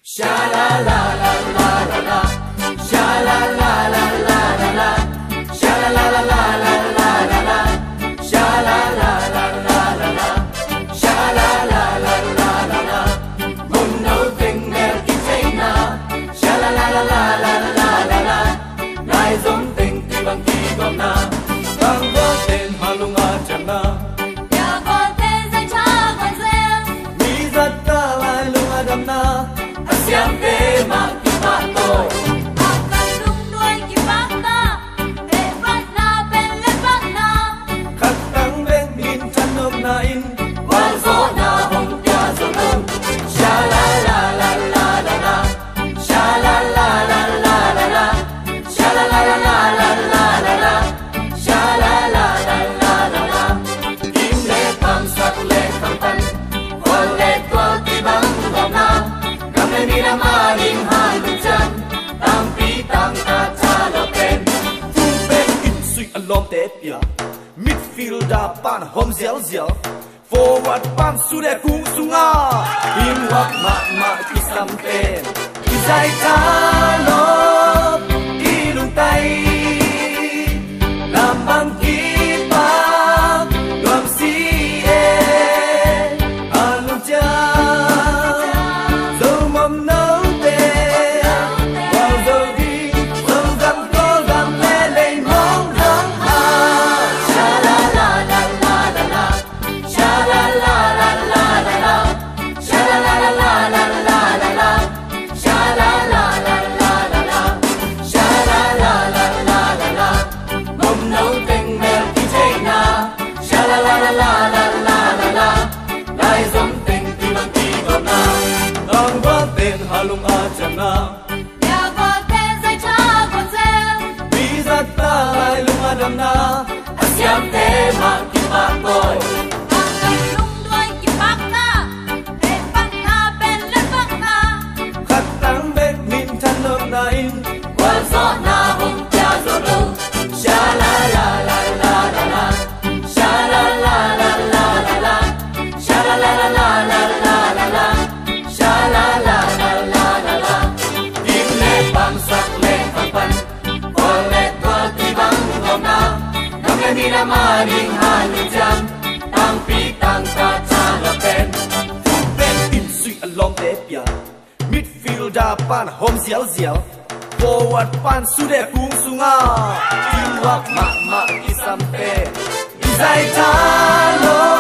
Sha la la la la la la, sha la la la la la la, sha la la la la la la la la, sha la la la la la la, sha la la la la la la. Muốn nấu tình mèo kia cháy na, sha la la la la la la la la. Lại giống tình thì bằng kỳ gom na, bằng vô tên hoa lung a chẳng na. Nhà con tên danh cha còn riêng, Mi rất ta lại lung a đam na, siam te ma ki pa tôi. akan lung đuôi ki bác ta, để bắt na bên lên bắt na. Khắc tăng bên in chân nôm na in, qua gió na hồng tia gió nôm. Sha la la la la la la, sha la la la la la la, sha la la la la la la la la, sha la la la la la la. Kim lệ tam sắc lệ tam tân, quan lệ tua ki bang gom na. Kami nila maling hanggang dyan, tampi tang tatalokin. Fullback in suy alom tepya, midfielder pan hom zel zel, forward pan sude kung sunga, inwak ma kisampen, izay talop, ilung tay, lamang kipang, luam siye, alung dyan. Halung aja na, Nhà con tên danh cha còn riêng, mi rất ta lại lung adam na, siam te ma ki pa tôi. akan lung đuôi ki bác ta, để bắt na bên lên bắt na. Khắc tăng bên min chân nôm na in, qua gió na hồng tia gió nôm. Sha la la la la la la, sha la la la la la la, sha la la la la la la la la, sha la la la la la la. Kim lệ bang sắc lệ phang pan, quan lệ tua ki bang gom na. Kami nila maling hanggang dyan, tampi tang tatalokin. Fullback in suy alom tepya, midfielder pan hom zel zel, forward pan sude kung sunga, inwak ma kisampe, izay talop.